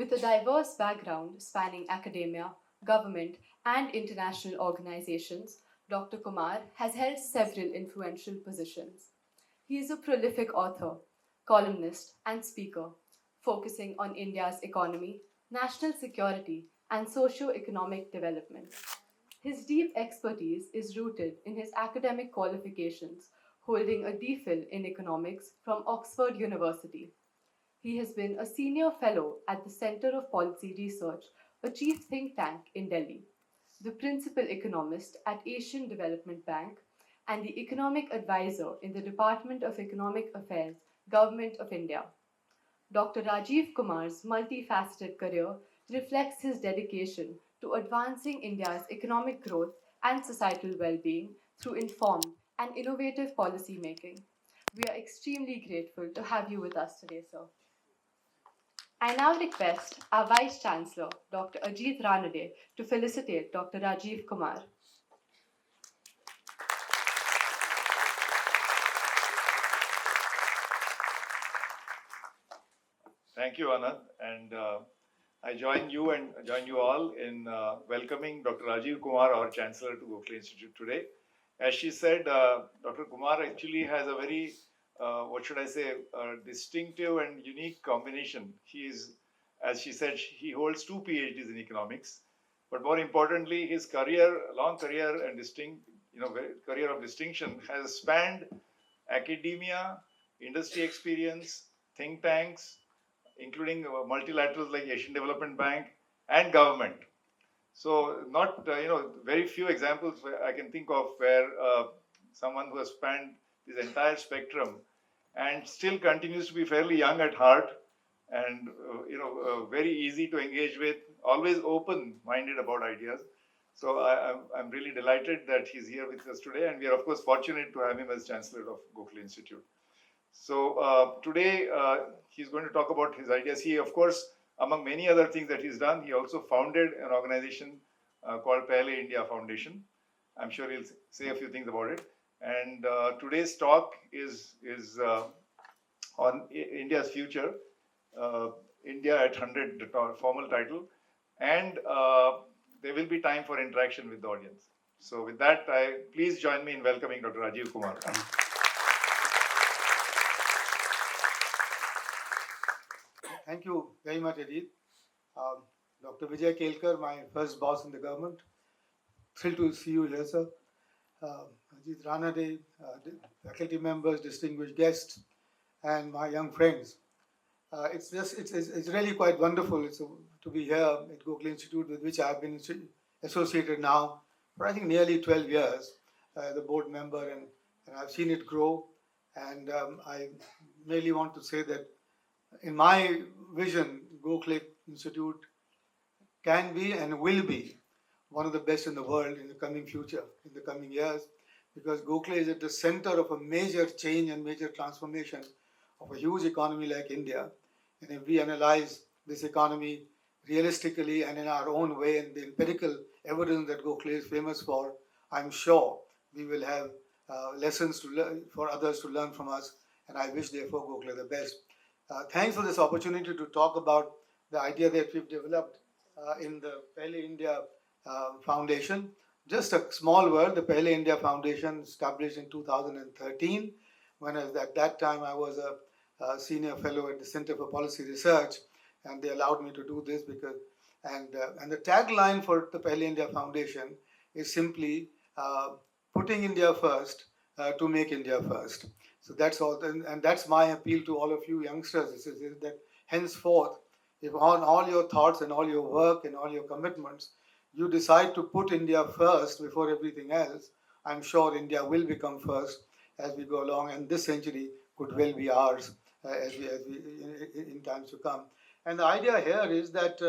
With a diverse background spanning academia, government, and international organizations, Dr. Kumar has held several influential positions. He is a prolific author, columnist, and speaker, focusing on India's economy, national security, and socio-economic development. His deep expertise is rooted in his academic qualifications, holding a DPhil in economics from Oxford University. He has been a senior fellow at the Center of Policy Research, a chief think tank in Delhi, the principal economist at Asian Development Bank, and the economic advisor in the Department of Economic Affairs, Government of India. Dr. Rajiv Kumar's multifaceted career reflects his dedication to advancing India's economic growth and societal well being through informed and innovative policy making. We are extremely grateful to have you with us today, sir. I now request our Vice Chancellor, Dr. Ajit Ranade, to felicitate Dr. Rajiv Kumar. Thank you, Anand. And I join you all in welcoming Dr. Rajiv Kumar, our Chancellor, to Gokhale Institute today. As she said, Dr. Kumar actually has a very, distinctive and unique combination. He is, as she said, he holds 2 PhDs in economics. But more importantly, his long career and career of distinction has spanned academia, industry experience, think tanks, including multilaterals like Asian Development Bank and government. So not, very few examples I can think of where someone who has spanned this entire spectrum and still continues to be fairly young at heart and, very easy to engage with, always open-minded about ideas. So I'm really delighted that he's here with us today, and we are, of course, fortunate to have him as Chancellor of Gokhale Institute. So today he's going to talk about his ideas. He, of course, among many other things that he's done, he also founded an organization called Pehle India Foundation. I'm sure he'll say a few things about it. And today's talk is on India's future, India at 100, the formal title. And there will be time for interaction with the audience. So with that, please join me in welcoming Dr. Rajiv Kumar. Thank you very much, Ajit. Dr. Vijay Kelkar, my first boss in the government. Thrilled to see you here, sir. Ajit Ranade, faculty members, distinguished guests, and my young friends. It's really quite wonderful to be here at Gokhale Institute, with which I have been associated now for I think nearly 12 years as a board member, and I've seen it grow. And I merely want to say that in my vision, Gokhale Institute can be and will be one of the best in the world in the coming future, in the coming years, because Gokhale is at the center of a major change and major transformation of a huge economy like India. And if we analyze this economy realistically and in our own way, and the empirical evidence that Gokhale is famous for, I'm sure we will have lessons to learn for others to learn from us. And I wish, therefore, Gokhale the best. Thanks for this opportunity to talk about the idea that we've developed in the Pehle India Foundation. Just a small word, the Pehle India Foundation established in 2013, when at that time I was a senior fellow at the Center for Policy Research, and they allowed me to do this because, and the tagline for the Pehle India Foundation is simply putting India first to make India first. So that's all, and that's my appeal to all of you youngsters, is that henceforth, if on all your thoughts and all your work and all your commitments, you decide to put India first before everything else, I'm sure India will become first as we go along, and this century could well be ours as we in times to come. And the idea here is that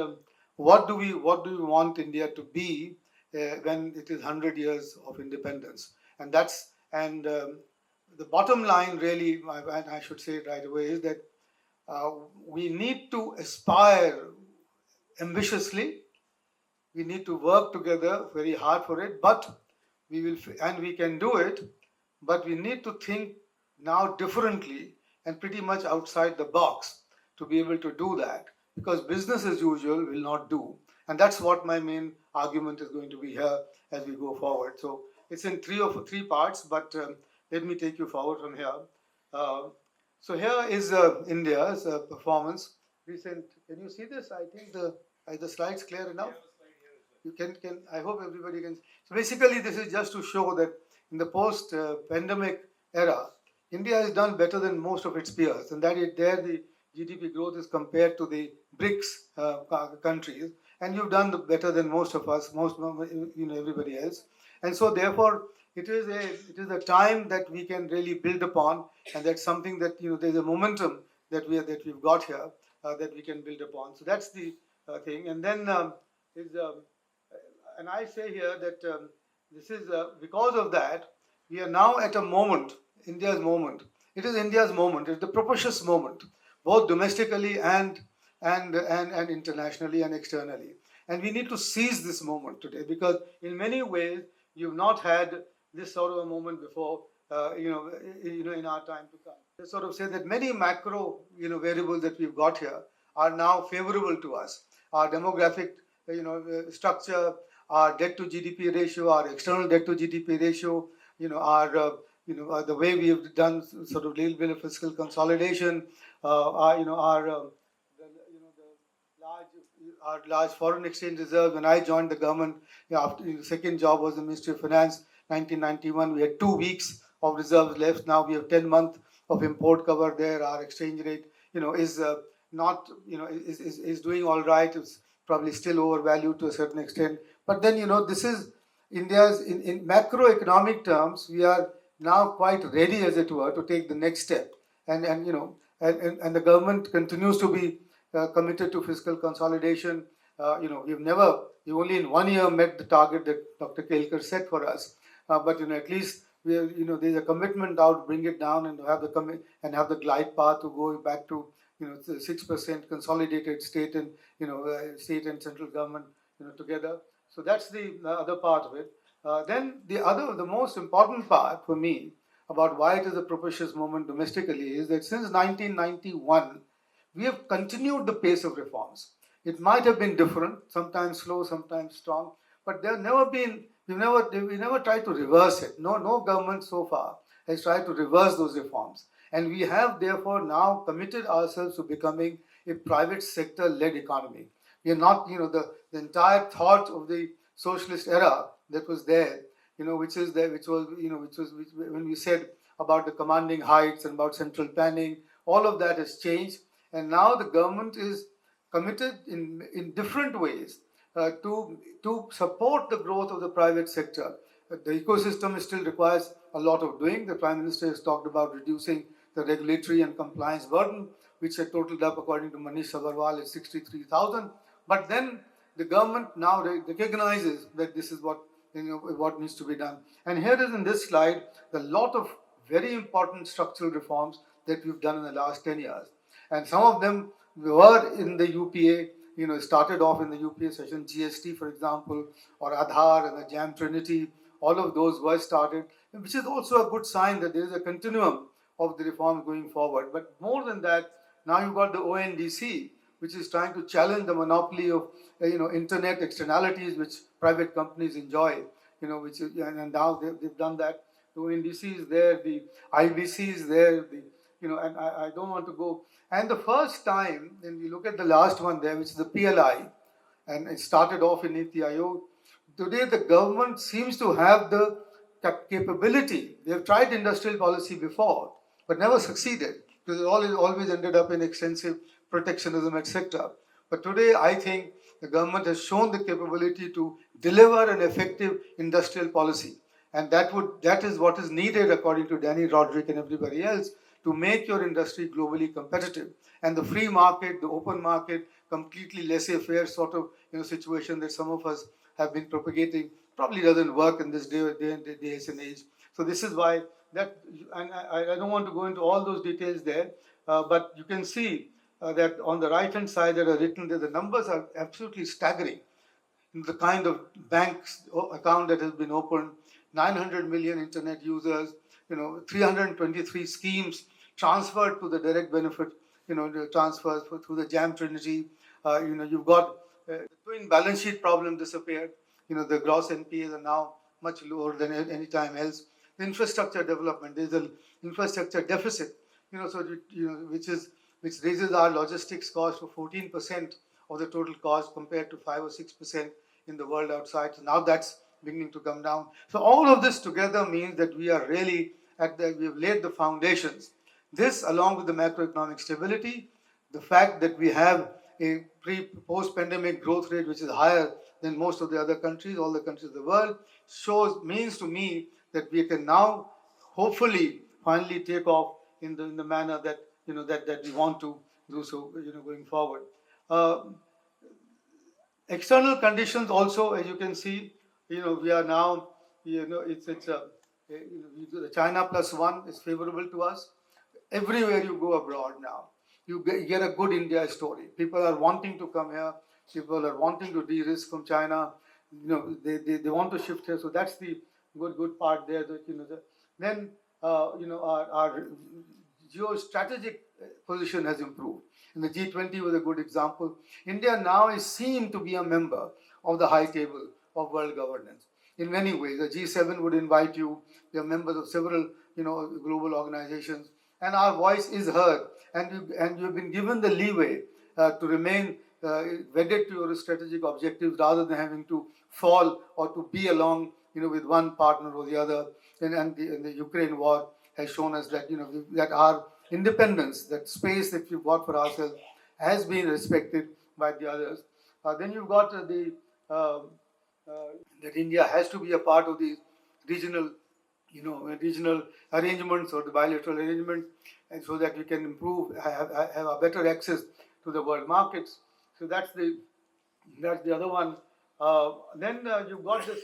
what do we want India to be when it is 100 years of independence? And the bottom line, really, and I should say it right away, is that we need to aspire ambitiously. We need to work together very hard for it, but we can do it, but we need to think now differently and pretty much outside the box to be able to do that. because business as usual will not do. And that's what my main argument is going to be here as we go forward. So it's in three parts, but let me take you forward from here. Uh, so here is India's performance. Recent. Can you see this? I think the slides clear enough. You can. I hope everybody can. So basically, this is just to show that in the post-pandemic era, India has done better than most of its peers, and that is there the GDP growth is compared to the BRICS countries, and you've done better than most of us, most everybody else, and so therefore it is a time that we can really build upon, and that's something that there's a momentum that we've got here that we can build upon. So that's the thing, and then is and I say here that this is because of that we are now at a moment, India's moment. It is India's moment. It's the propitious moment, both domestically and internationally and externally. And we need to seize this moment today because in many ways you've not had this sort of a moment before. In our time to come. They sort of say that many macro, variables that we've got here are now favorable to us. Our demographic, structure, our debt to GDP ratio, our external debt to GDP ratio, the way we have done sort of little bit of fiscal consolidation, our large foreign exchange reserve. When I joined the government, after the second job was the Ministry of Finance, 1991. We had 2 weeks of reserves left. Now we have 10 months of import cover there. Our exchange rate, is not, is doing all right. It's probably still overvalued to a certain extent. But then, this is India's, in macroeconomic terms, we are now quite ready, as it were, to take the next step. And the government continues to be committed to fiscal consolidation. We've only in 1 year met the target that Dr. Kelkar set for us. But at least we are, there's a commitment now to bring it down and have the glide path to go back to 6% consolidated state and state and central government together. So that's the other part of it. Then the most important part for me about why it is a propitious moment domestically is that since 1991 we have continued the pace of reforms. It might have been different, sometimes slow, sometimes strong, but we never tried to reverse it. No government so far has tried to reverse those reforms. And we have therefore now committed ourselves to becoming a private sector led economy. We are not, the entire thought of the socialist era that was there, which was when we said about the commanding heights and about central planning, all of that has changed. And now the government is committed in different ways to support the growth of the private sector. The ecosystem still requires a lot of doing. The Prime Minister has talked about reducing the regulatory and compliance burden, which had totaled up, according to Manish Agarwal, at 63,000. But then the government now recognizes that this is what needs to be done. And here is in this slide the lot of very important structural reforms that we've done in the last 10 years. And some of them were in the UPA, started off in the UPA session, GST, for example, or Aadhaar and the JAM Trinity. All of those were started, which is also a good sign that there is a continuum of the reforms going forward. But more than that, now you've got the ONDC, which is trying to challenge the monopoly of internet externalities which private companies enjoy. And now they've done that. The ONDC is there, the IBC is there, and I don't want to go. And the first time, when we look at the last one there, which is the PLI, and it started off in Niti Aayog. Today, the government seems to have the capability. They have tried industrial policy before, but never succeeded because it always ended up in extensive protectionism, etc. But today, I think the government has shown the capability to deliver an effective industrial policy, and that is what is needed, according to Danny Roderick and everybody else, to make your industry globally competitive. And the free market, the open market, completely laissez-faire sort of situation that some of us have been propagating probably doesn't work in this day and age. So this is why that, and I don't want to go into all those details there, but you can see that on the right-hand side that are written there, the numbers are absolutely staggering. The kind of banks account that has been opened, 900 million internet users, 323 schemes transferred to the direct benefit, the transfers through the JAM Trinity. You've got the twin balance sheet problem disappeared. The gross NPAs are now much lower than any time else. The infrastructure development, there's an infrastructure deficit, which raises our logistics cost to 14% of the total cost compared to 5 or 6% in the world outside. So now that's beginning to come down. So all of this together means that we are really we've laid the foundations. This, along with the macroeconomic stability, the fact that we have a post-pandemic growth rate which is higher than most of the other countries, all the countries of the world, means to me that we can now hopefully finally take off in the manner that that we want to do so going forward. External conditions also, as you can see, we are now, the China +1 is favorable to us. Everywhere you go abroad now, you get a good India story. People are wanting to come here. People are wanting to de-risk from China. They want to shift here. So that's the good part there. Then our geostrategic position has improved. And the G20 was a good example. India now is seen to be a member of the high table of world governance. In many ways, the G7 would invite you. We are members of several, global organizations, and our voice is heard. And you've been given the leeway to remain wedded to your strategic objectives rather than having to fall or to be along, with one partner or the other. And the Ukraine war has shown us that, that our independence, that space that we've got for ourselves, has been respected by the others. Then you've got that India has to be a part of these regional, regional arrangements or the bilateral arrangements, and so that we can improve, have a better access to the world markets. So that's the other one. Then you've got this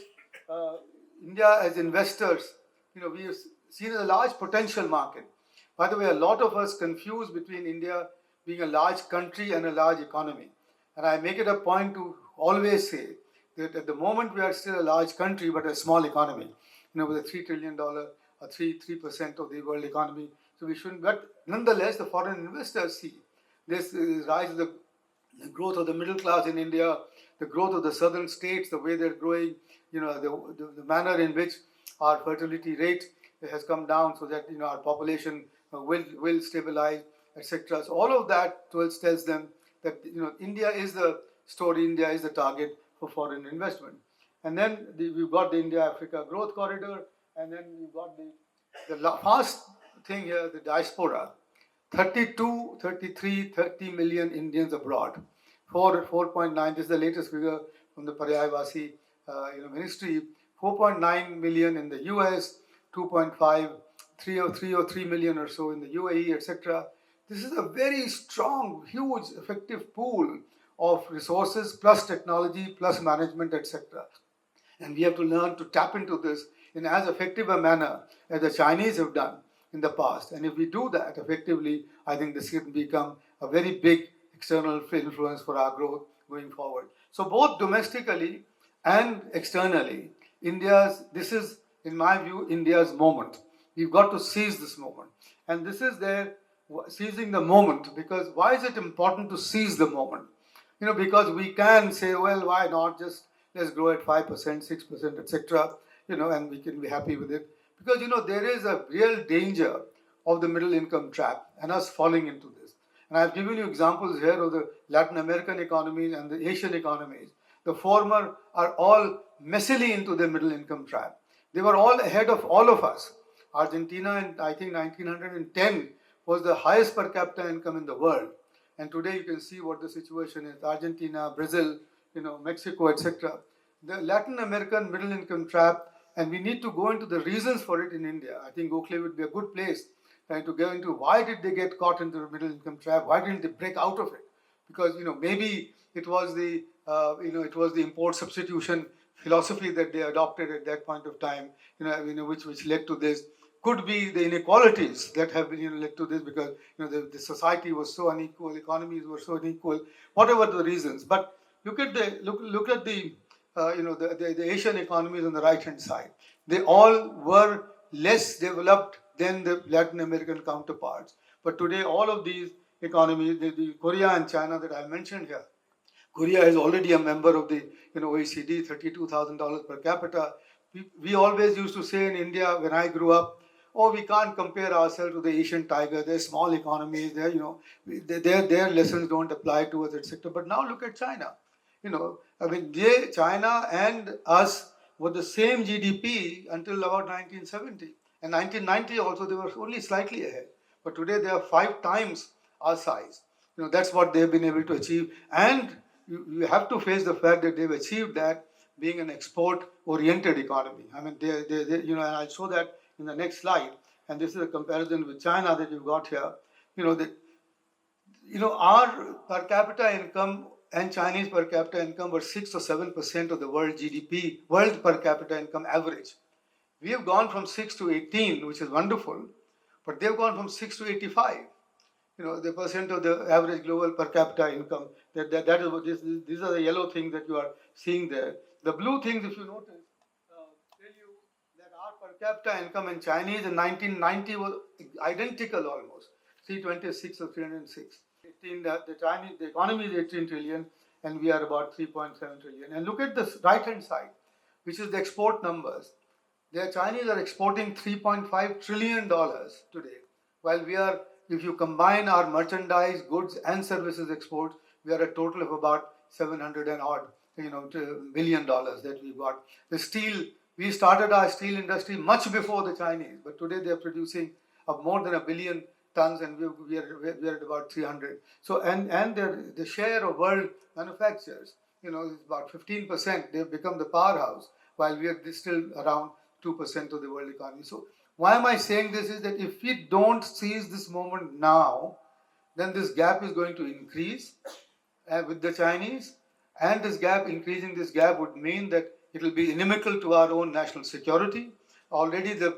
India as investors. We have seen a large potential market. By the way, a lot of us confuse between India being a large country and a large economy. And I make it a point to always say that at the moment we are still a large country but a small economy, with a $3 trillion or 3% of the world economy. So we shouldn't, but nonetheless, the foreign investors see this rise of the growth of the middle class in India, the growth of the southern states, the way they're growing, the manner in which our fertility rate has come down so that, our population will stabilize, etc. So all of that tells them that, India is the story, India is the target for foreign investment. And then we've got the India-Africa growth corridor, and then we've got the last thing here, the diaspora. 32, 33, 30 million Indians abroad. 4.9, this is the latest figure from the Paryayavasi ministry. 4.9 million in the US, 2.5, 3 million or so in the UAE, etc. This is a very strong, huge, effective pool of resources plus technology plus management, etc. And we have to learn to tap into this in as effective a manner as the Chinese have done in the past. And if we do that effectively, I think this can become a very big external influence for our growth going forward. So both domestically and externally, this is, in my view, India's moment. We've got to seize this moment. And this is seizing the moment, because why is it important to seize the moment? Because we can say, well, why not just let's grow at 5%, 6%, etc., and we can be happy with it. Because, there is a real danger of the middle income trap and us falling into this. And I've given you examples here of the Latin American economies and the Asian economies. The former are all messily into the middle income trap. They were all ahead of all of us. Argentina in, I think, 1910 was the highest per capita income in the world. And today you can see what the situation is. Argentina, Brazil, Mexico, etc. The Latin American middle income trap, and we need to go into the reasons for it in India. I think Gokhale would be a good place to go into why did they get caught into the middle income trap? Why didn't they break out of it? Because maybe it was the import substitution philosophy that they adopted at that point of time, which led to this. Could be the inequalities that have been led to this, because the society was so unequal, economies were so unequal, whatever the reasons. But look at the Asian economies on the right hand side. They all were less developed than the Latin American counterparts. But today all of these economies, the Korea and China that I mentioned here, Korea is already a member of the OECD, $32,000 per capita. We always used to say in India when I grew up, oh, we can't compare ourselves to the Asian tiger. They're small economies. Their lessons don't apply to us, etc. But now look at China. I mean, China and us were the same GDP until about 1970. And 1990 also they were only slightly ahead. But today they are 5 times our size. That's what they've been able to achieve. And you have to face the fact that they've achieved that being an export-oriented economy. I mean, and I'll show that in the next slide. And this is a comparison with China that you've got here. Our per capita income and Chinese per capita income were 6 or 7% of the world GDP, world per capita income average. We have gone from 6 to 18, which is wonderful, but they've gone from 6 to 85. The percent of the average global per capita income. That is what these are the yellow things that you are seeing there. The blue things, if you notice, tell you that our per capita income in Chinese in 1990 was identical almost, 326 or 306. The economy is 18 trillion, and we are about 3.7 trillion. And look at the right-hand side, which is the export numbers. The Chinese are exporting $3.5 trillion today, while we are, if you combine our merchandise, goods, and services exports, we are a total of about 700 and odd, billion dollars that we got. The steel, we started our steel industry much before the Chinese, but today they are producing more than 1 billion tons, and we are at about 300. So, and the share of world manufacturers, is about 15%. They've become the powerhouse, while we are still around 2% of the world economy. So, why am I saying this is that if we don't seize this moment now, then this gap is going to increase with the Chinese, and increasing this gap would mean that it will be inimical to our own national security. Already the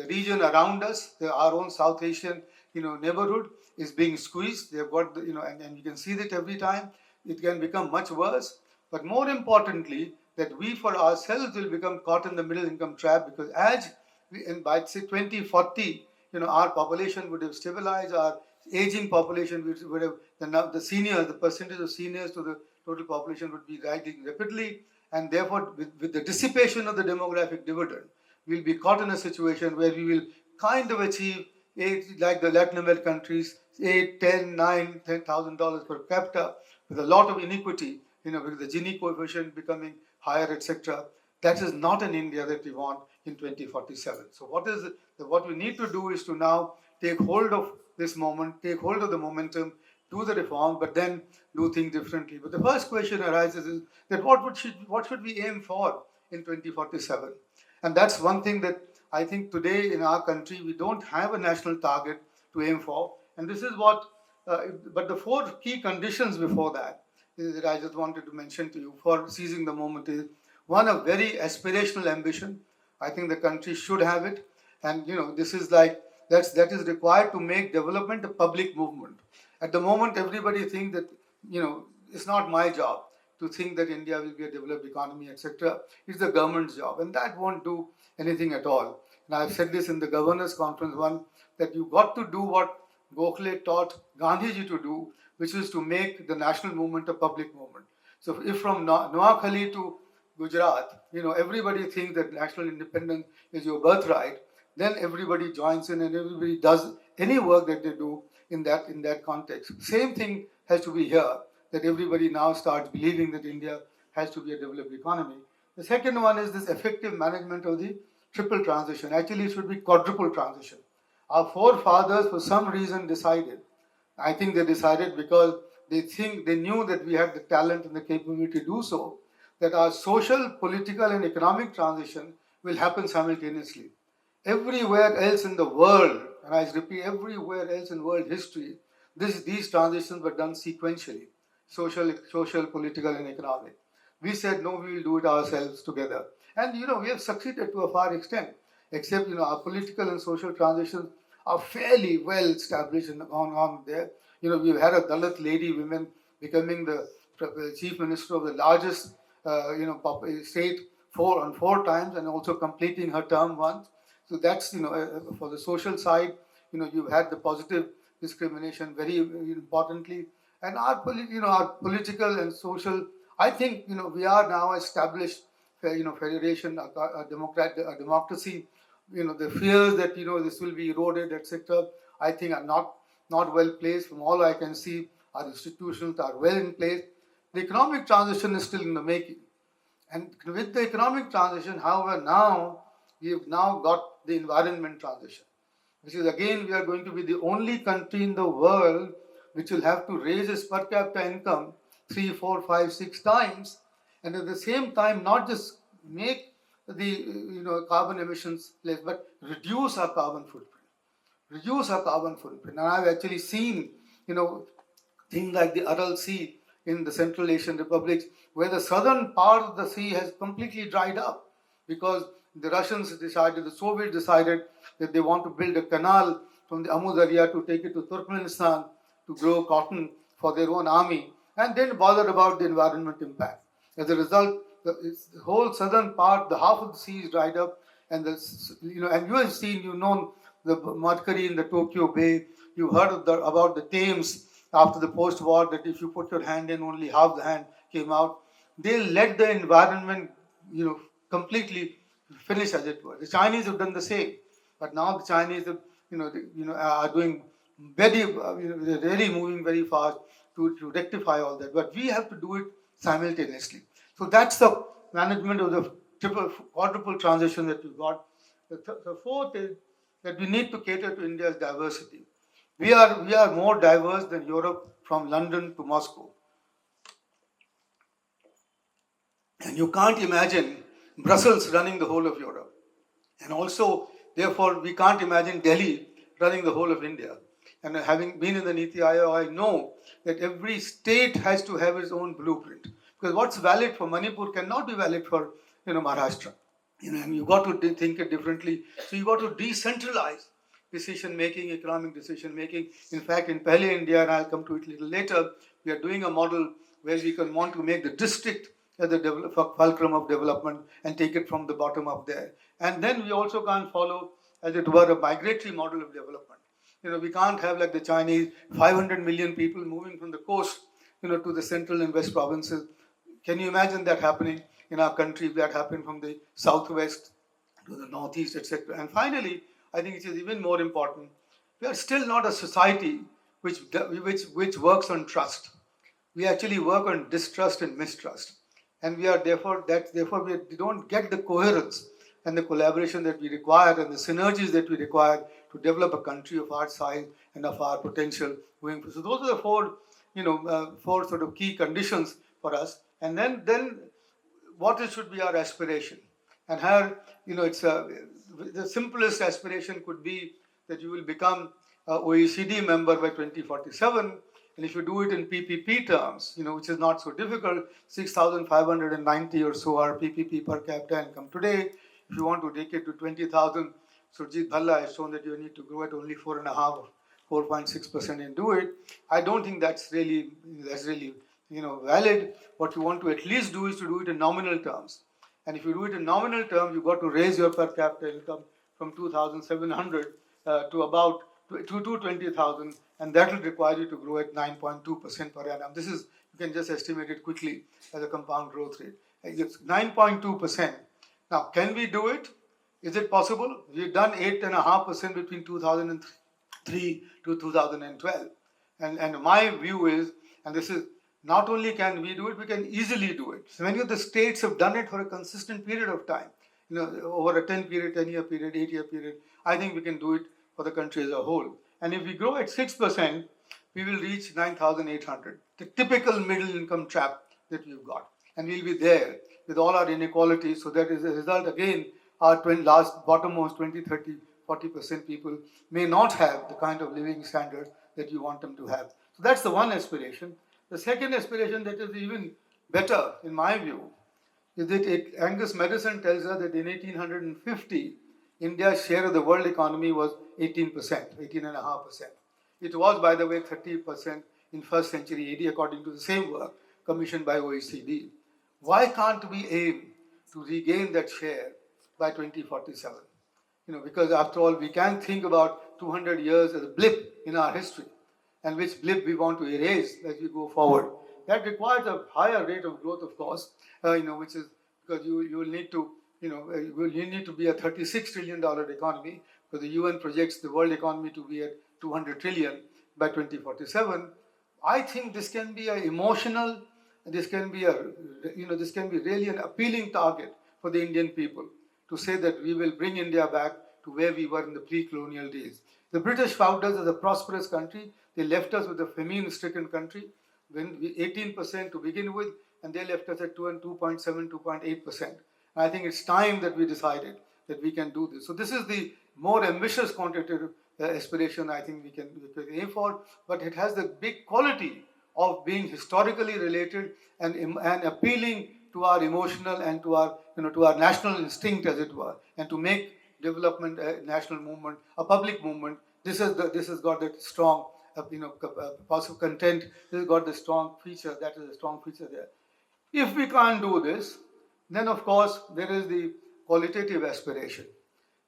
region around us, our own South Asian, neighborhood is being squeezed. They've got, and you can see that every time. It can become much worse. But more importantly, that we for ourselves will become caught in the middle income trap, because by say 2040, our population would have stabilized, our aging population would have, the percentage of seniors to the total population would be rising rapidly, and therefore with the dissipation of the demographic dividend, we'll be caught in a situation where we will kind of achieve, like the Latin American countries, $8, $10, $9, $10,000 per capita, with a lot of inequity, with the Gini coefficient becoming higher, etc. That is not an India that we want in 2047. So what we need to do is to now take hold of this moment, take hold of the momentum, do the reform, but then do things differently. But the first question arises is that what should we aim for in 2047? And that's one thing that I think today in our country we don't have a national target to aim for. And this is but the 4 key conditions before that I just wanted to mention to you for seizing the moment is, one, a very aspirational ambition. I think the country should have it. And, this is that is required to make development a public movement. At the moment, everybody thinks that, it's not my job to think that India will be a developed economy, etc. It's the government's job, and that won't do anything at all. And I've said this in the governors' conference that you got to do what Gokhale taught Gandhiji to do, which is to make the national movement a public movement. So if from Noakhali to Gujarat, everybody thinks that national independence is your birthright, then everybody joins in and everybody does any work that they do in that context. Same thing has to be here, that everybody now starts believing that India has to be a developed economy. The second one is this effective management of the triple transition. Actually, it should be quadruple transition. Our forefathers, for some reason, decided. I think they decided because they knew that we had the talent and the capability to do so, that our social, political, and economic transition will happen simultaneously. Everywhere else in the world, and I repeat, everywhere else in world history, these transitions were done sequentially, social, political, and economic. We said, no, we will do it ourselves together. And, we have succeeded to a far extent, except, our political and social transitions are fairly well established and on there. We've had a Dalit woman becoming the chief minister of the largest, state on 4 times, and also completing her term once. So that's, for the social side, you've had the positive discrimination very importantly. And our, our political and social, I think, we are now established, federation, a democracy. The fears that, this will be eroded, etc., I think are not well placed. From all I can see, our institutions are well in place. The economic transition is still in the making. And with the economic transition, however, now we have now got the environment transition, which is again, we are going to be the only country in the world which will have to raise its per capita income 3, 4, 5, 6 times, and at the same time not just make the carbon emissions less, but reduce our carbon footprint. Reduce our carbon footprint. And I've actually seen, things like the Aral Sea in the Central Asian republics, where the southern part of the sea has completely dried up because the Russians decided, the Soviets decided that they want to build a canal from the Amu Darya to take it to Turkmenistan to grow cotton for their own army, and then bothered about the environment impact. As a result, the whole southern part, the half of the sea is dried up, and and you have seen, the mercury in the Tokyo Bay. You heard about the Thames after the post-war, that if you put your hand in, only half the hand came out. They let the environment, completely finish, as it were. The Chinese have done the same, but now the Chinese, have, are doing very, they're really moving very fast to rectify all that. But we have to do it simultaneously. So that's the management of the quadruple transition that we've got. The fourth is that we need to cater to India's diversity. We are more diverse than Europe, from London to Moscow. And you can't imagine Brussels running the whole of Europe. And also, therefore, we can't imagine Delhi running the whole of India. And having been in the Niti Aayog, I know that every state has to have its own blueprint. Because what's valid for Manipur cannot be valid for Maharashtra. And you've got to think it differently. So you've got to decentralize decision making, economic decision making. In fact, in Pehle India, and I'll come to it a little later, we are doing a model where we want to make the district as the fulcrum of development and take it from the bottom up there. And then we also can't follow, as it were, a migratory model of development. We can't have, like the Chinese, 500 million people moving from the coast, to the central and west provinces. Can you imagine that happening in our country? That happened from the southwest to the northeast, etc. And finally, I think it is even more important, we are still not a society which works on trust. We actually work on distrust and mistrust. And we are therefore we don't get the coherence and the collaboration that we require and the synergies that we require to develop a country of our size and of our potential. So those are the four sort of key conditions for us. And then what should be our aspiration? And here, it's the simplest aspiration could be that you will become an OECD member by 2047. And if you do it in PPP terms, which is not so difficult, 6,590 or so are PPP per capita income today. If you want to take it to 20,000, Surjit Bhalla has shown that you need to grow at only 4.5 or 4.6% and do it. I don't think that's really valid. What you want to at least do is to do it in nominal terms. And if you do it in nominal terms, you've got to raise your per capita income from 2,700 to about to 20,000, and that will require you to grow at 9.2% per annum. This is, you can just estimate it quickly as a compound growth rate. It's 9.2%. Now, can we do it? Is it possible? We've done 8.5% between 2003 to 2012. And my view is, and this is, not only can we do it, we can easily do it. So many of the states have done it for a consistent period of time. Over a 10-year period, 8-year period. I think we can do it for the country as a whole. And if we grow at 6%, we will reach 9,800. The typical middle income trap that we've got. And we'll be there with all our inequalities. So that is a result, again, our bottommost 20, 30, 40% people may not have the kind of living standards that you want them to have. So that's the one aspiration. The second aspiration that is even better, in my view, is that Angus Madison tells us that in 1850, India's share of the world economy was 18%, 18.5%. It was, by the way, 30% in first century AD, according to the same work commissioned by OECD. Why can't we aim to regain that share by 2047? Because after all, we can think about 200 years as a blip in our history. and which blip we want to erase as we go forward. That requires a higher rate of growth, of course, which is because you will need to, you need to be a $36 trillion economy, because the UN projects the world economy to be at 200 trillion by 2047. I think this can be an emotional, this can be this can be really an appealing target for the Indian people to say that we will bring India back to where we were in the pre-colonial days. The British found us as a prosperous country. They left us with a famine-stricken country, when 18% to begin with, and they left us at 2.7, 2.8%. I think it's time that we decided that we can do this. So this is the more ambitious quantitative aspiration I think we can aim for, but it has the big quality of being historically related and appealing to our emotional and to our to our national instinct, as it were, and to make development a national movement, a public movement. This has got that strong positive content. This has got the strong feature. That is a strong feature there. If we can't do this, then of course there is the qualitative aspiration,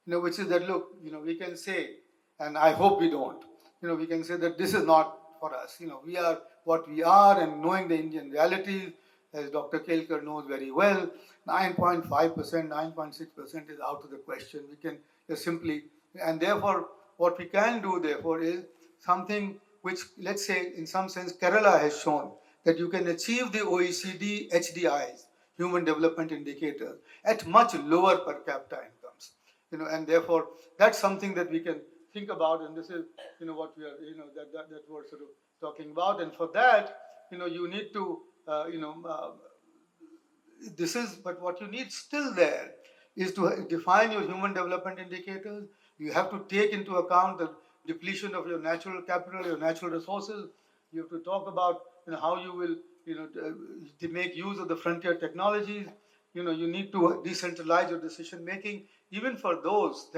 which is that, look, we can say, and I hope we don't, we can say that this is not for us. We are what we are, and knowing the Indian realities, as Dr. Kelkar knows very well, 9.5%, 9.6% is out of the question. We can just simply, and therefore, what we can do, therefore, is something which, let's say, in some sense, Kerala has shown that you can achieve the OECD HDIs, Human Development Indicators, at much lower per capita incomes. And therefore, that's something that we can think about, and this is, what we are, that we're sort of talking about. And for that, you need to, this is, but what you need still there is to define your human development indicators. You have to take into account the depletion of your natural capital, your natural resources. You have to talk about how you will to make use of the frontier technologies. You need to decentralize your decision making. Even for those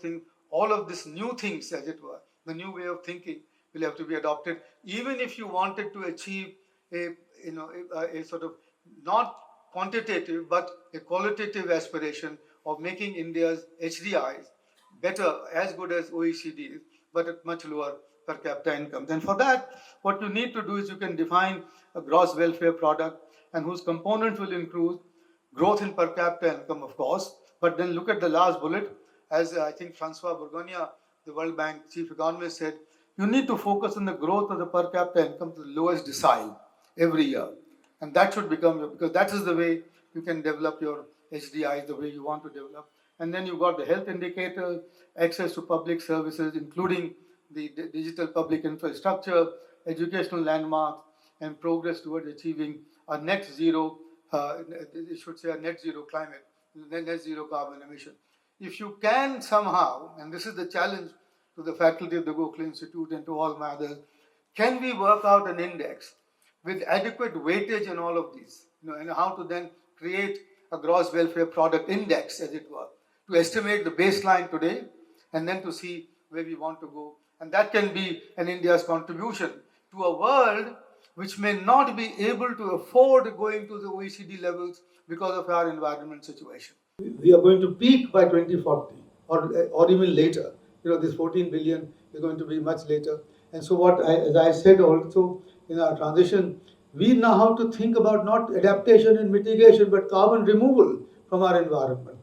things, all of these new things, as it were, the new way of thinking will have to be adopted. Even if you wanted to achieve a sort of not quantitative but a qualitative aspiration of making India's HDIs better, as good as OECD, but at much lower per capita income. Then for that, what you need to do is you can define a gross welfare product, and whose components will include growth in per capita income, of course, but then look at the last bullet, as I think Francois Bourgogne, the World Bank chief economist, said, you need to focus on the growth of the per capita income to the lowest decile every year. And that should become, because that is the way you can develop your HDIs the way you want to develop. And then you've got the health indicators, access to public services, including the digital public infrastructure, educational landmarks, and progress towards achieving a net zero, it should say a net zero climate, net zero carbon emission. If you can somehow, and this is the challenge to the faculty of the Gokhale Institute and to all my others, can we work out an index with adequate weightage in all of these, and how to then create a gross welfare product index, as it were, to estimate the baseline today and then to see where we want to go. And that can be an India's contribution to a world which may not be able to afford going to the OECD levels because of our environment situation. We are going to peak by 2040 or even later. This 14 billion is going to be much later. And so as I said also in our transition, we now have to think about not adaptation and mitigation, but carbon removal from our environment.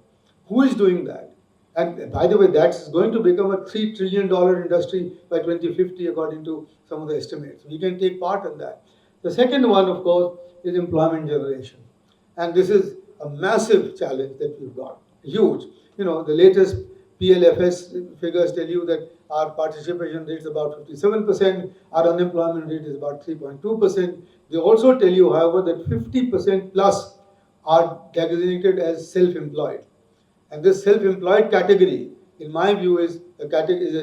Who is doing that? And by the way, that's going to become a $3 trillion industry by 2050, according to some of the estimates. We can take part in that. The second one, of course, is employment generation. And this is a massive challenge that we've got, huge. The latest PLFS figures tell you that our participation rate is about 57%, our unemployment rate is about 3.2%. They also tell you, however, that 50% plus are designated as self-employed. And this self-employed category, in my view, is a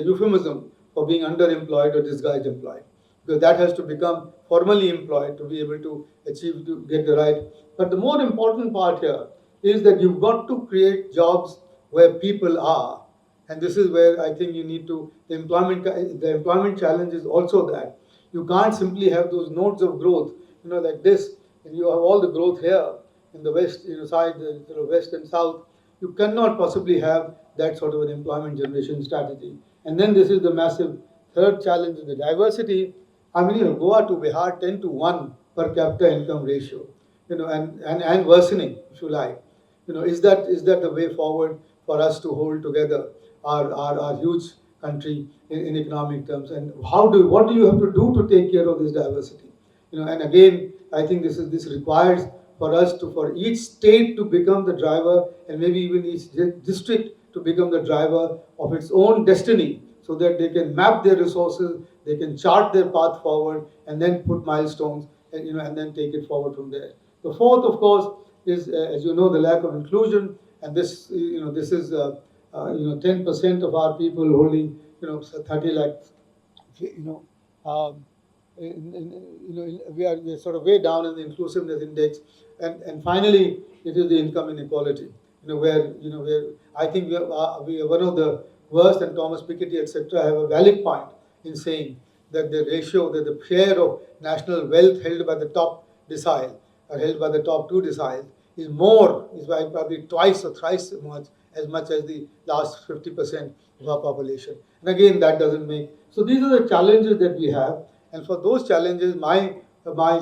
euphemism for being underemployed or disguised employed. Because that has to become formally employed to be able to achieve, to get the right. But the more important part here is that you've got to create jobs where people are. And this is where I think you need to, the employment challenge is also that. You can't simply have those nodes of growth, like this, and you have all the growth here in the west, side, the west and south. You cannot possibly have that sort of an employment generation strategy. And then this is the massive third challenge of the diversity. I mean, Goa to Bihar 10 to 1 per capita income ratio, and worsening, if you like. Is that the way forward for us to hold together our huge country in economic terms? And what do you have to do to take care of this diversity? And again, I think this requires for each state to become the driver, and maybe even each district to become the driver of its own destiny, so that they can map their resources, they can chart their path forward, and then put milestones, and then take it forward from there. The fourth, of course, is, as you know, the lack of inclusion, and this is 10% of our people holding 30 lakh, you know, um, we are sort of way down in the inclusiveness index, and finally, it is the income inequality. Where I think we are one of the worst, and Thomas Piketty, etc., have a valid point in saying that the share of national wealth held by the top decile, or held by the top two deciles, is probably twice or thrice as much as the last 50% of our population. And again, that doesn't make. So these are the challenges that we have, and for those challenges, my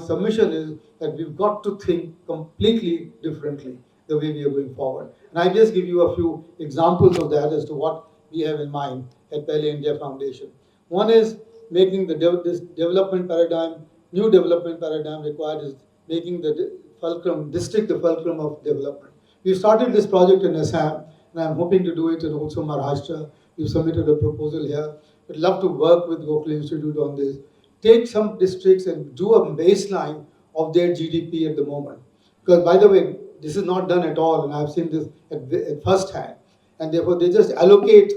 submission is that we've got to think completely differently the way we are going forward. And I just give you a few examples of that as to what we have in mind at Pele India Foundation. One is making this development paradigm, new development paradigm required is making the district the fulcrum of development. We started this project in Assam, and I'm hoping to do it in also Maharashtra. We've submitted a proposal here. I'd love to work with Gokhale Institute on this. Take some districts and do a baseline of their GDP at the moment. Because, by the way, this is not done at all, and I've seen this at first hand. And therefore, they just allocate,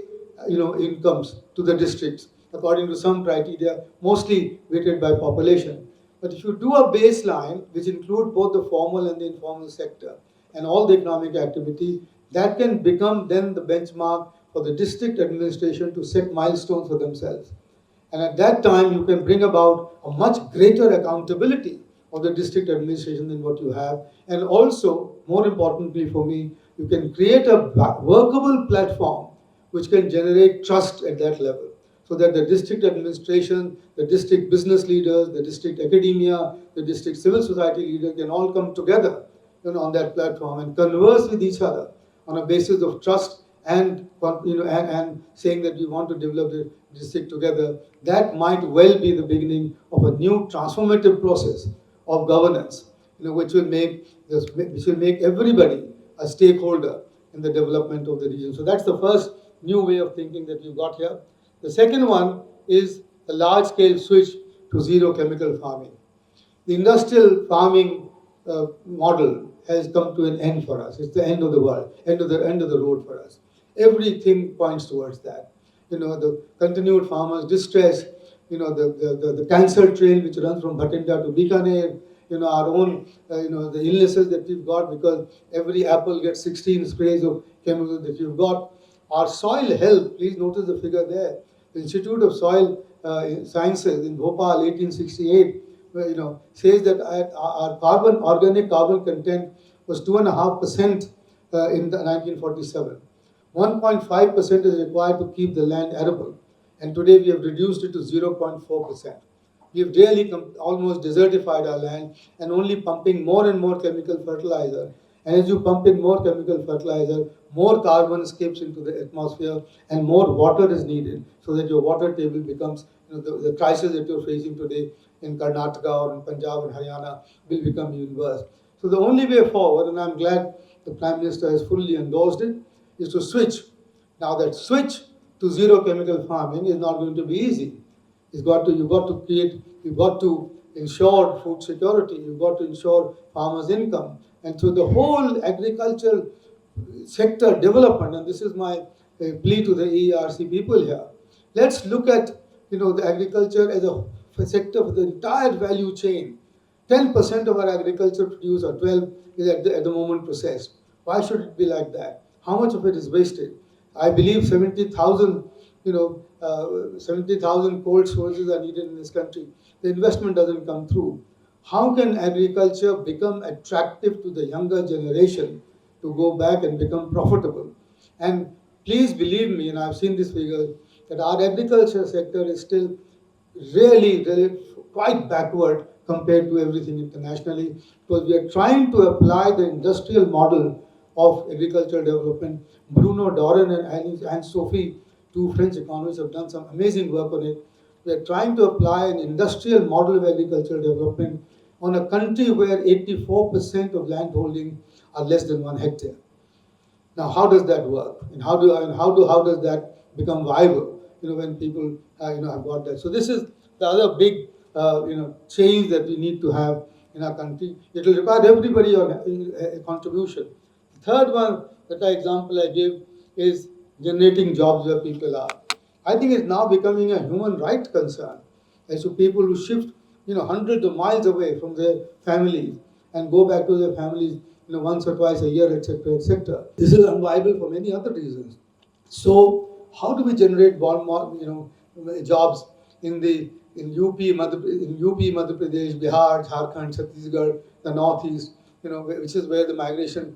incomes to the districts according to some criteria, mostly weighted by population. But if you do a baseline, which include both the formal and the informal sector, and all the economic activity, that can become then the benchmark for the district administration to set milestones for themselves. And at that time, you can bring about a much greater accountability of the district administration than what you have. And also, more importantly for me, you can create a workable platform which can generate trust at that level, so that the district administration, the district business leaders, the district academia, the district civil society leaders can all come together on that platform and converse with each other on a basis of trust, and saying that we want to develop the district together. That might well be the beginning of a new transformative process of governance, which will make everybody a stakeholder in the development of the region. So that's the first new way of thinking that we've got here. The second one is the large-scale switch to zero chemical farming. The industrial farming model has come to an end for us. It's the end of the world, end of the road for us. Everything points towards that. The continued farmers' distress, the cancer train which runs from Bhatinda to Bikaner, our own, the illnesses that we've got because every apple gets 16 sprays of chemicals that you've got. Our soil health, please notice the figure there. The Institute of Soil Sciences in Bhopal, 1868, says that our organic carbon content was 2.5% in 1947. 1.5% is required to keep the land arable, and today we have reduced it to 0.4%. We have really almost desertified our land and only pumping more and more chemical fertilizer. And as you pump in more chemical fertilizer, more carbon escapes into the atmosphere and more water is needed, so that your water table becomes, the crisis that you're facing today in Karnataka or in Punjab and Haryana will become even worse. So the only way forward, and I'm glad the Prime Minister has fully endorsed it, is to switch. Now that switch to zero chemical farming is not going to be easy. You've got to ensure food security, you've got to ensure farmers' income. And so the whole agricultural sector development, and this is my plea to the ERC people here, let's look at the agriculture as a sector for the entire value chain. 10% of our agriculture produce, or 12 is at the moment processed. Why should it be like that? How much of it is wasted? I believe 70,000 cold sources are needed in this country. The investment doesn't come through. How can agriculture become attractive to the younger generation to go back and become profitable? And please believe me, and I've seen this figure, that our agriculture sector is still really quite backward compared to everything internationally, because we are trying to apply the industrial model of agricultural development. Bruno Doran and Sophie, two French economists, have done some amazing work on it. We are trying to apply an industrial model of agricultural development on a country where 84% of land holding are less than 1 hectare. Now, how does that work, and how does that become viable? When people have got that. So this is the other big change that we need to have in our country. It will require everybody on a contribution. The third one, that example I give, is generating jobs where people are. I think it's now becoming a human right concern as to people who shift hundreds of miles away from their families and go back to their families once or twice a year, etc., etc. This is unviable for many other reasons. So how do we generate more, jobs in the in UP, Madhya Pradesh, Bihar, Jharkhand, Chhattisgarh, the Northeast, which is where the migration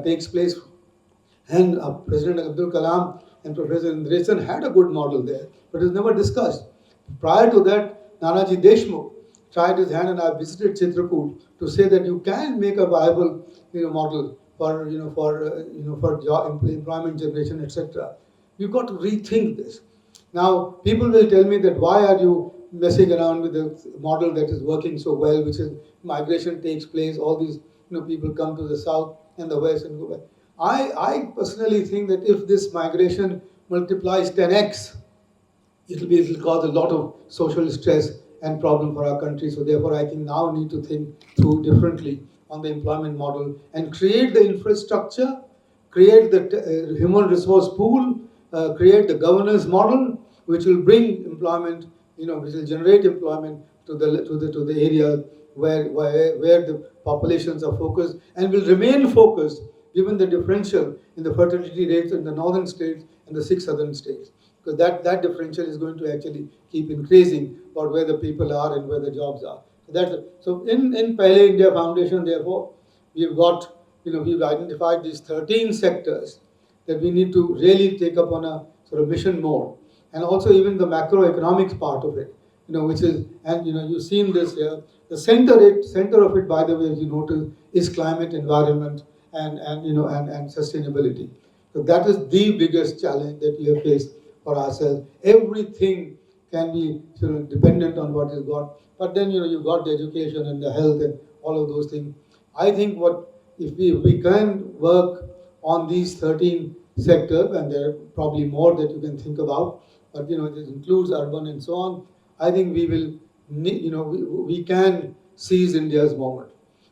takes place. And President Abdul Kalam and Professor Indresan had a good model there, but it's never discussed. Prior to that, Nanaji Deshmukh tried his hand, and I visited Chitrakoot to say that you can make a viable, model for job employment generation, etc. You've got to rethink this. Now, people will tell me that why are you messing around with the model that is working so well, which is migration takes place, all these people come to the south and the west and go back. I personally think that if this migration multiplies 10x, it'll cause a lot of social stress and problem for our country. So therefore, I think now we need to think through differently on the employment model and create the infrastructure, create the human resource pool, create the governance model, which will bring employment, which will generate employment to the area where the populations are focused, and will remain focused given the differential in the fertility rates in the northern states and the 6 southern states, because that differential is going to actually keep increasing about where the people are and where the jobs are. So in Pehle India Foundation, therefore, we've identified these 13 sectors that we need to really take up on a sort of mission mode, and also even the macroeconomics part of it, which is, and you've seen this here. The center of it, by the way, as you notice, is climate, environment, and sustainability. So that is the biggest challenge that we have faced for ourselves. Everything can be dependent on what is got, but then you've got the education and the health and all of those things. I think what if we can work on these 13 sectors, and there are probably more that you can think about, but this includes urban and so on. I think we will, we can seize India's moment.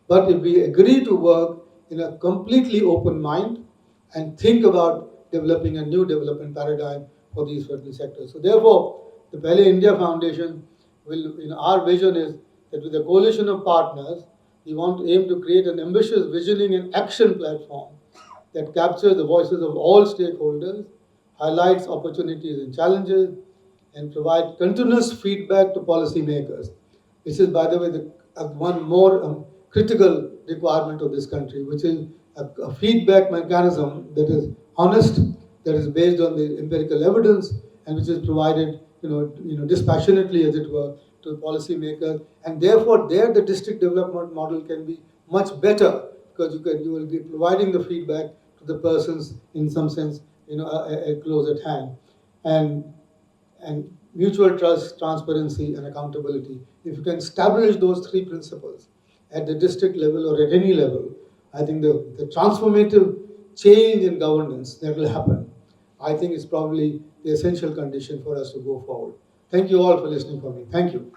But if we agree to work in a completely open mind and think about developing a new development paradigm for these certain sectors. So therefore, the Pehle India Foundation will, our vision is that with a coalition of partners, we want to aim to create an ambitious visioning and action platform that captures the voices of all stakeholders, highlights opportunities and challenges, and provide continuous feedback to policymakers. This is, by the way, one more critical requirement of this country, which is a feedback mechanism that is honest, that is based on the empirical evidence, and which is provided, dispassionately, as it were, to policymakers. And therefore, there the district development model can be much better, because you will be providing the feedback to the persons in some sense, close at hand, and mutual trust, transparency, and accountability. If you can establish those three principles at the district level or at any level, I think the transformative change in governance that will happen, I think is probably the essential condition for us to go forward. Thank you all for listening for me. Thank you.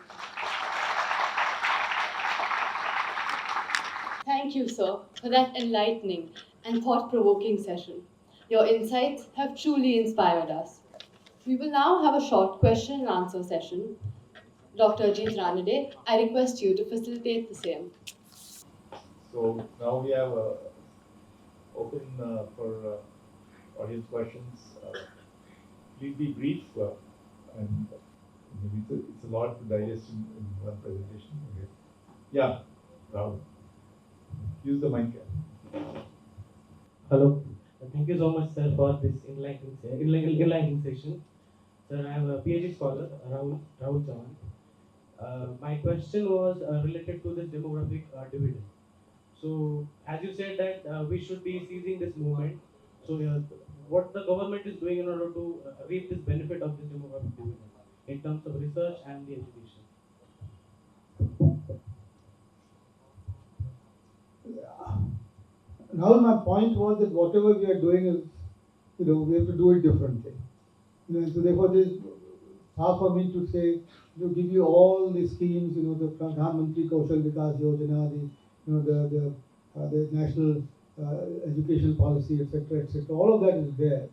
Thank you, sir, for that enlightening and thought provoking session. Your insights have truly inspired us. We will now have a short question and answer session. Dr. Ajit Ranade, I request you to facilitate the same. So now we have open for audience questions. Please be brief, and maybe it's a lot to digest in one presentation. Okay. Yeah, Rahul. Use the mic. Hello. Thank you so much, sir, for this enlightening session. Sir, I am a PhD scholar, Rahul Chavan. My question was related to this demographic dividend. So, as you said that we should be seizing this movement. So, what the government is doing in order to reap this benefit of this demographic dividend in terms of research and the education. Now my point was that whatever we are doing is, we have to do it differently. So therefore, there's hard for me to say, give you all the schemes, the Pradhan Mantri Kaushal Vikas Yojana, the national education policy, etc., etc. All of that is there.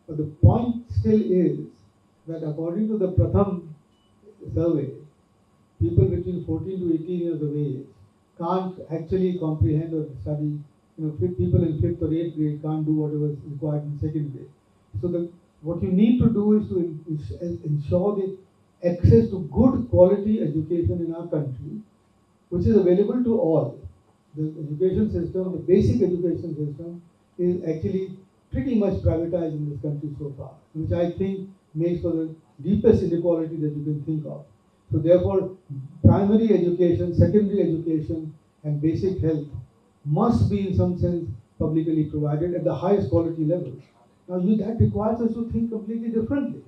But the point still is that according to the Pratham survey, people between 14 to 18 years of age can't actually comprehend or study. People in 5th or 8th grade can't do whatever is required in 2nd grade. So what you need to do is to ensure the access to good quality education in our country, which is available to all. The education system, the basic education system, is actually pretty much privatized in this country so far, which I think makes for the deepest inequality that you can think of. So therefore, primary education, secondary education, and basic health must be in some sense publicly provided at the highest quality level. Now that requires us to think completely differently.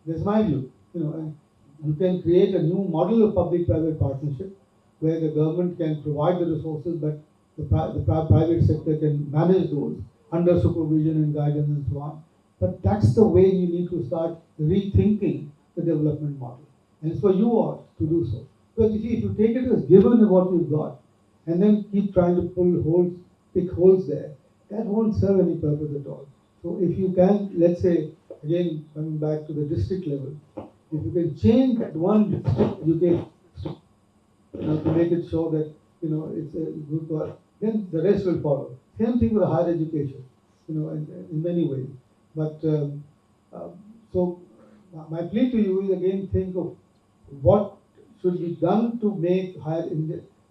That's my view. And you can create a new model of public-private partnership where the government can provide the resources, but the private sector can manage those under supervision and guidance and so on. But that's the way you need to start rethinking the development model. And it's for you all to do so. Because you see, if you take it as given what you've got, and then keep trying to pick holes there, that won't serve any purpose at all. So if you can, let's say, again, coming back to the district level, if you can change that one district education to make it show that it's a good work, then the rest will follow. Same thing with higher education, in many ways. But so my plea to you is again think of what should be done to make higher.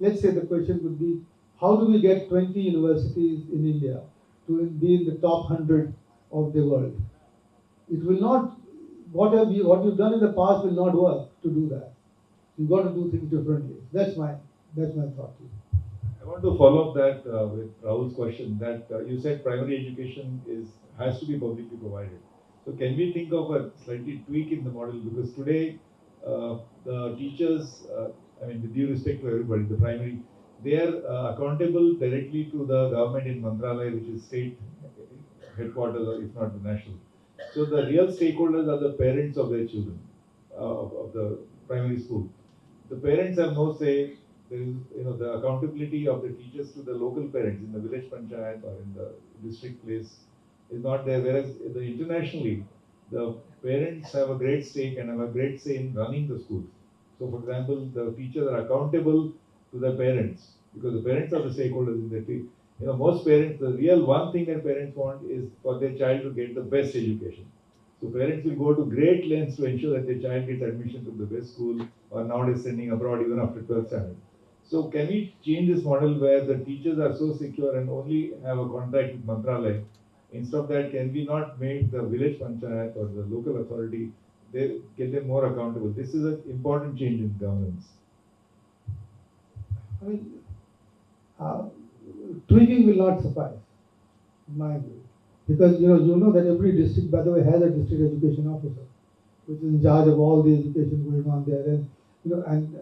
Let's say the question would be, how do we get 20 universities in India to be in the top 100 of the world? It will not. What you've done in the past will not work to do that. You've got to do things differently. That's my thought. I want to follow up that with Rahul's question that you said primary education has to be publicly provided. So can we think of a slightly tweak in the model? Because today the teachers, with due respect to everybody, the primary, they are accountable directly to the government in Mantralaya, which is state headquarters, or if not the national. So the real stakeholders are the parents of their children of the primary school. The parents have no say. There is, the accountability of the teachers to the local parents in the village panchayat or in the district place is not there. Whereas internationally, the parents have a great stake and have a great say in running the schools. So, for example, the teachers are accountable to the parents because the parents are the stakeholders in the team. Most parents, the real one thing that parents want is for their child to get the best education. So parents will go to great lengths to ensure that their child gets admission to the best school, or nowadays sending abroad even after 12th standard. So can we change this model where the teachers are so secure and only have a contract with Mantralaya? Instead of that, can we not make the village panchayat or the local authority, they get them more accountable? This is an important change in governance. Tweaking will not suffice, in my view, because you know that every district, by the way, has a district education officer, which is in charge of all the education going on there, and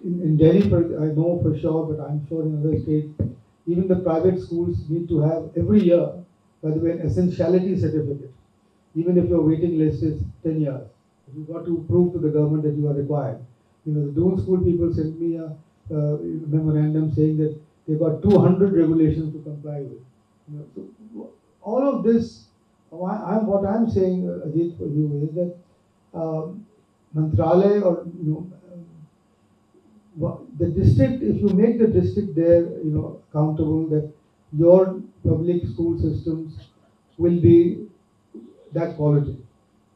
in Delhi, I know for sure, but I'm sure in other states, even the private schools need to have every year, by the way, an essentiality certificate. Even if your waiting list is 10 years, you've got to prove to the government that you are required. The Doon school people sent me a memorandum saying that they've got 200 regulations to comply with. So all of this, what I'm saying, Ajit, for you is that Mantralaya or the district, if you make the district there, accountable, that your public school systems will be that quality,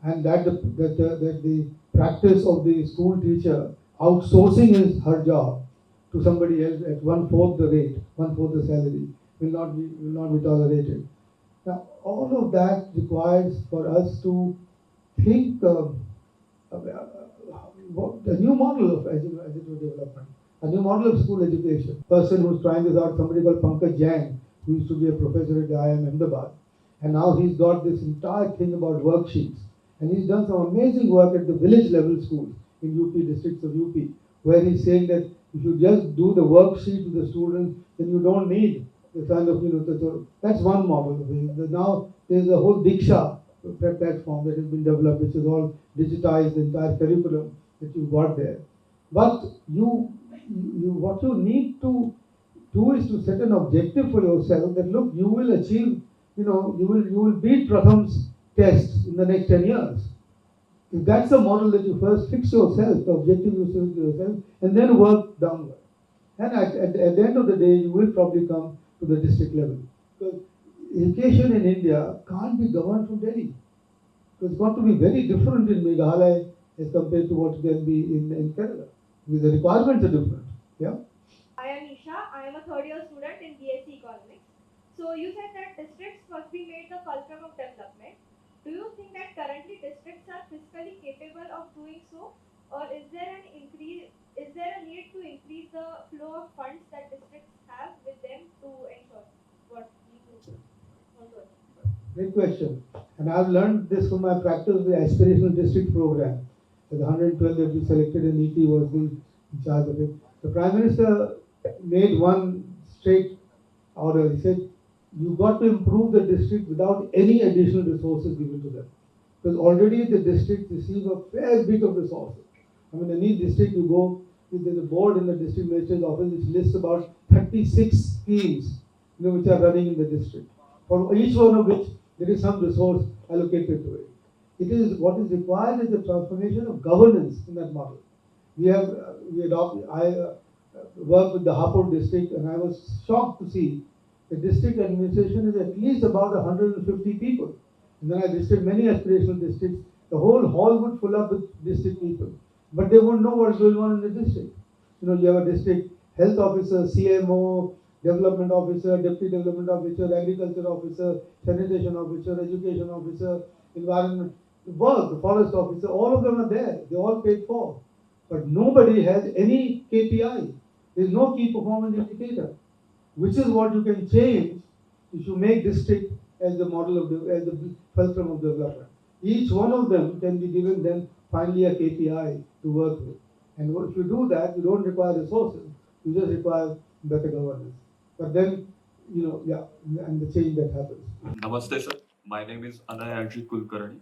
and that the practice of the school teacher outsourcing is her job to somebody else at 1/4 the rate, 1/4 the salary will not be tolerated. Now, all of that requires for us to think a new model of educational development, a new model of school education. Person who's trying this out, somebody called Pankaj Jain, who used to be a professor at the IIM Ahmedabad, and now he's got this entire thing about worksheets, and he's done some amazing work at the village level schools in UP districts of UP, where he's saying that if you just do the worksheet to the students, then you don't need the kind of that's one model. Now there's a whole Diksha platform that has been developed, which is all digitized, the entire curriculum that you got there. But what you need to do is to set an objective for yourself that look, you will achieve, you will beat Pratham's test in the next 10 years. If that's the model that you first fix yourself, the objective you set yourself, and then work downward. And at the end of the day, you will probably come to the district level. Because education in India can't be governed from Delhi. So it's got to be very different in Meghalaya as compared to what can be in Kerala. Because the requirements are different. Yeah. I am Isha. I am a third year student in BSc Economics. So you said that districts must be made the fulcrum of development. Do you think that currently districts are fiscally capable of doing so, or is there a need to increase the flow of funds that districts have with them to ensure what we do want to achieve? Great question. And I've learned this from my practice of the aspirational district program. So the 112 that we selected in ET was in charge of it. The Prime Minister made one straight order. He said, you've got to improve the district without any additional resources given to them. Because already the district receive a fair bit of resources. I mean, in each district you go, there's a board in the district magistrate's office which lists about 36 schemes which are running in the district. For each one of which there is some resource allocated to it. It is what is required is the transformation of governance in that model. I worked with the Hapur district, and I was shocked to see the district administration is at least about 150 people. And then I visited many aspirational districts. The whole hall would fill up with district people, but they won't know what's going on in the district. You have a district health officer, CMO, development officer, deputy development officer, agriculture officer, sanitation officer, education officer, environment, work, the forest officer, all of them are there. They all paid for. But nobody has any KPI. There is no key performance indicator, which is what you can change if you make district as the model of as the fulcrum of development. Each one of them can be given then finally a KPI to work with. And if you do that, you don't require resources. You just require better governance. But then, and the change that happens. Namaste, sir. My name is Anayarji Kulkarni.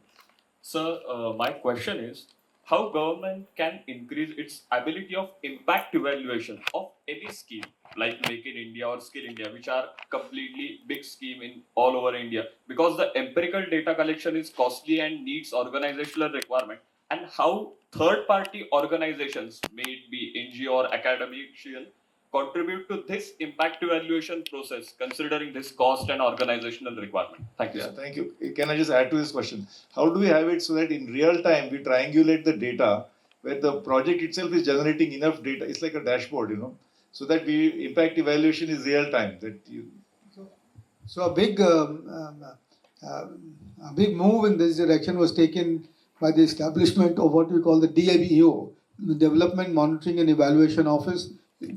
Sir, my question is, how government can increase its ability of impact evaluation of any scheme like Make in India or Skill India, which are completely big scheme in all over India, because the empirical data collection is costly and needs organizational requirement, and how third-party organizations, may it be NGO or academician, contribute to this impact evaluation process, considering this cost and organizational requirement? Thank you, Yeah, sir. thank you. Can I just add to this question? How do we have it so that in real time we triangulate the data where the project itself is generating enough data? It's like a dashboard, so that we impact evaluation is real time. So a big move in this direction was taken by the establishment of what we call the DMEO, the Development Monitoring and Evaluation Office,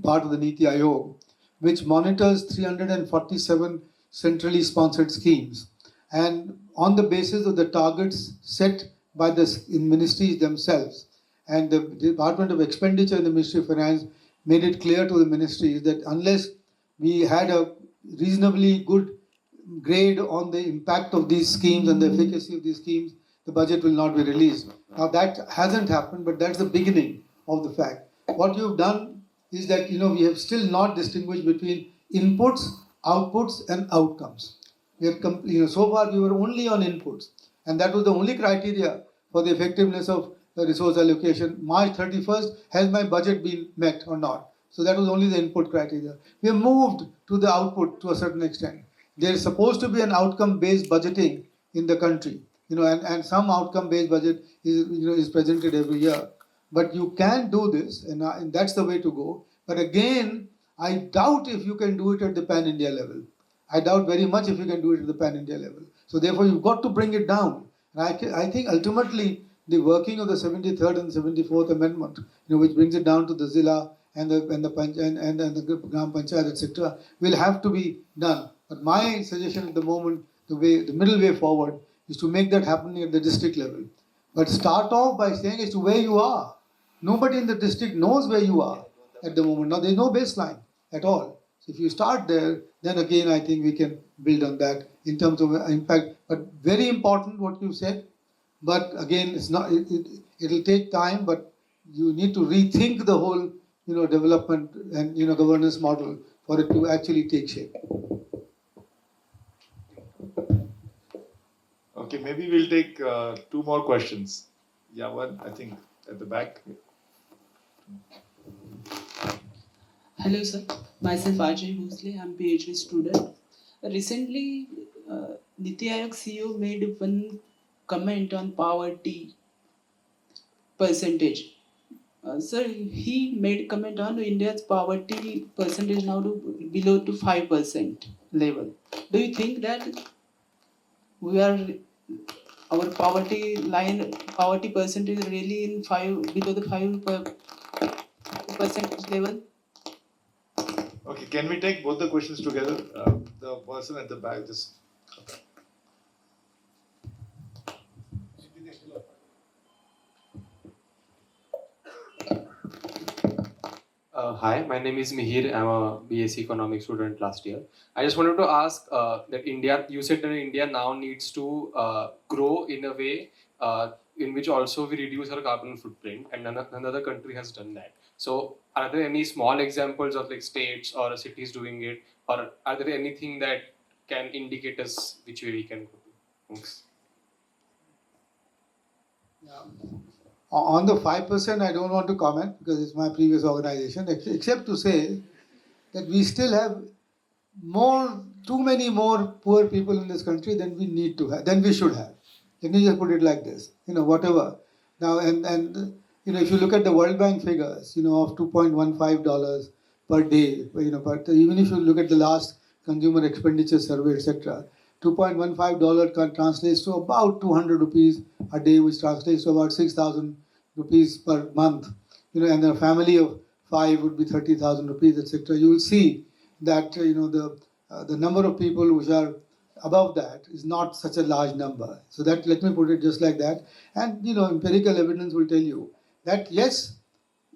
part of the Niti Aayog, which monitors 347 centrally sponsored schemes. And on the basis of the targets set by the ministries themselves, and the Department of Expenditure in the Ministry of Finance made it clear to the ministries that unless we had a reasonably good grade on the impact of these schemes and the efficacy of these schemes, the budget will not be released. Now that hasn't happened, but that's the beginning of the fact. What you've done is that we have still not distinguished between inputs, outputs, and outcomes. We have so far we were only on inputs, and that was the only criteria for the effectiveness of the resource allocation. March 31st, has my budget been met or not? So that was only the input criteria. We have moved to the output to a certain extent. There is supposed to be an outcome-based budgeting in the country, and some outcome-based budget is presented every year. But you can do this, and that's the way to go. But again, I doubt if you can do it at the pan-India level. I doubt very much if you can do it at the pan-India level. So therefore, you've got to bring it down. And I think ultimately the working of the 73rd and 74th Amendment, which brings it down to the Zilla and the Gram Panchayat, etc., will have to be done. But my suggestion at the moment, the middle way forward, is to make that happen at the district level. But start off by saying as to where you are. Nobody in the district knows where you are at the moment. Now, there is no baseline at all. So if you start there, then again I think we can build on that in terms of impact. But very important what you said. But again, it's not. It'll take time. But you need to rethink the whole, development and governance model for it to actually take shape. Okay, maybe we'll take 2 more questions. Yeah, one I think at the back. Hello, sir. Myself Rajiv, I'm PhD student. Recently, Niti Aayog CEO made one comment on poverty percentage. Sir, he made comment on India's poverty percentage now to below to 5% level. Do you think that we are our poverty percentage really in below the 5% level? Okay, can we take both the questions together? The person at the back just. Hi, my name is Mihir. I'm a BSc Economics student last year. I just wanted to ask that you said that India now needs to grow in a way in which also we reduce our carbon footprint, and another country has done that. So, are there any small examples of like states or cities doing it, or are there anything that can indicate us which way we can go? Thanks. Yeah. On the 5%, I don't want to comment because it's my previous organization, except to say that we still have too many more poor people in this country than we need to have, than we should have. Let me just put it like this, whatever. Now, and if you look at the World Bank figures, of $2.15 per day, but even if you look at the last consumer expenditure survey, etc., $2.15 translates to about 200 rupees a day, which translates to about 6,000 rupees per month. And a family of 5 would be 30,000 rupees, etc. You will see that the number of people which are above that is not such a large number. So that, let me put it just like that. And empirical evidence will tell you that yes,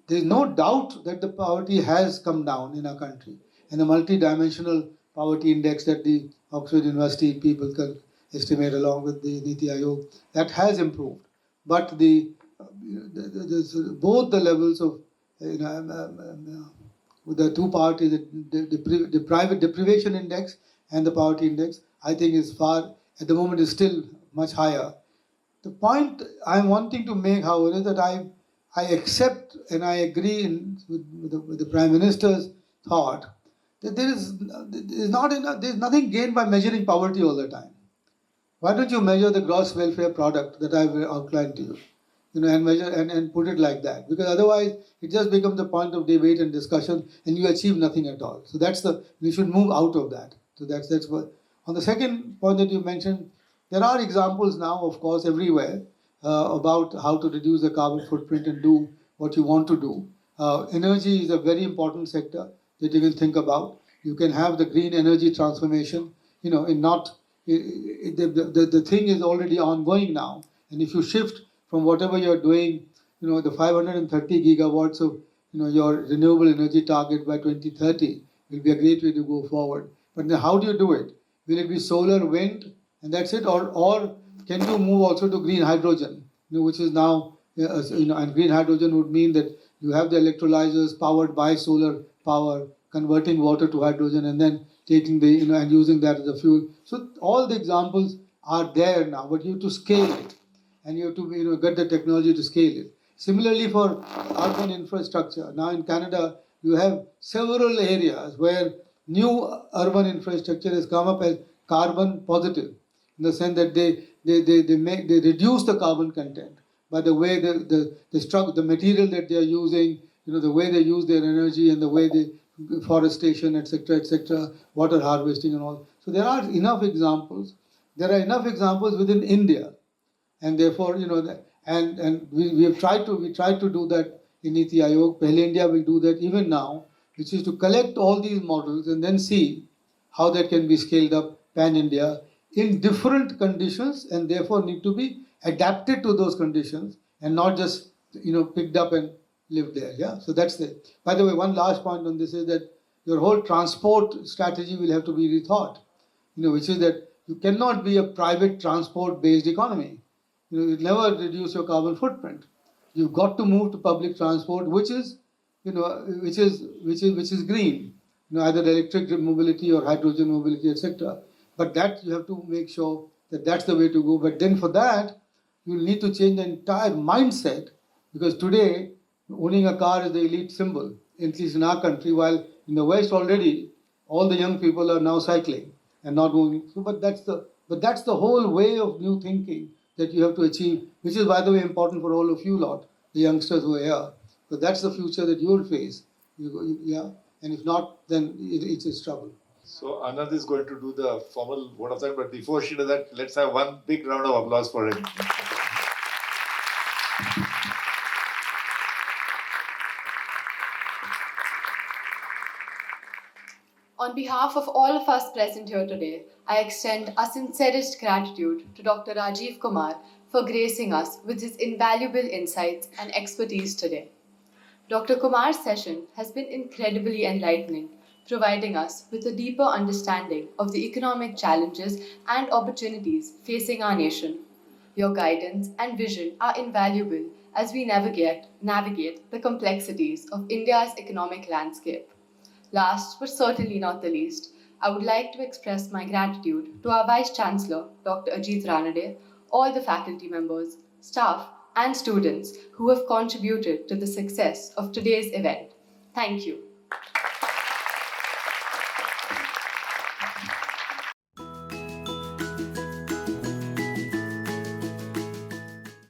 there is no doubt that the poverty has come down in our country, and the multi-dimensional poverty index that the Oxford University people can estimate along with the Niti Aayog, that has improved. But both the levels of the two parties, the private deprivation index and the poverty index, I think is at the moment is still much higher. The point I'm wanting to make, however, is that I accept and I agree with the Prime Minister's thought that there's nothing gained by measuring poverty all the time. Why don't you measure the gross welfare product that I've outlined to you, and measure and put it like that? Because otherwise, it just becomes a point of debate and discussion, and you achieve nothing at all. So we should move out of that. So that's what. On the second point that you mentioned, there are examples now, of course, everywhere about how to reduce the carbon footprint and do what you want to do. Energy is a very important sector that you can think about. You can have the green energy transformation, the thing is already ongoing now. And if you shift from whatever you're doing, the 530 gigawatts of, your renewable energy target by 2030 will be a great way to go forward. But then how do you do it? Will it be solar, wind, and that's it? Or can you move also to green hydrogen, which is now, and green hydrogen would mean that you have the electrolyzers powered by solar power, converting water to hydrogen and then taking and using that as a fuel. So all the examples are there now, but you have to scale it, and you have to get the technology to scale it. Similarly for urban infrastructure, now in Canada you have several areas where new urban infrastructure has come up as carbon positive, in the sense that they reduce the carbon content by the way the material that they are using, the way they use their energy and the way they forestation, etc., water harvesting and all. So there are enough examples. There are enough examples within India, and therefore And we tried to do that in Niti Aayog. Pehle India will do that even now, which is to collect all these models and then see how that can be scaled up pan India in different conditions, and therefore need to be adapted to those conditions and not just picked up and lived there. Yeah. So that's the. By the way, one last point on this is that your whole transport strategy will have to be rethought. Which is that you cannot be a private transport based economy. You never reduce your carbon footprint. You've got to move to public transport, which is green. Either electric mobility or hydrogen mobility, etc. But that you have to make sure that that's the way to go. But then for that, you will need to change the entire mindset, because today owning a car is the elite symbol, at least in our country, while in the West already all the young people are now cycling and not moving. So, but that's the whole way of new thinking that you have to achieve, which is, by the way, important for all of you lot, the youngsters who are here. So that's the future that you will face. Yeah, and if not, then it's a struggle. So Anand is going to do the formal vote of thanks, but before she does that, let's have one big round of applause for him. On behalf of all of us present here today, I extend our sincerest gratitude to Dr. Rajiv Kumar for gracing us with his invaluable insights and expertise today. Dr. Kumar's session has been incredibly enlightening, providing us with a deeper understanding of the economic challenges and opportunities facing our nation. Your guidance and vision are invaluable as we navigate the complexities of India's economic landscape. Last but certainly not the least, I would like to express my gratitude to our Vice Chancellor, Dr. Ajit Ranade, all the faculty members, staff, and students who have contributed to the success of today's event. Thank you.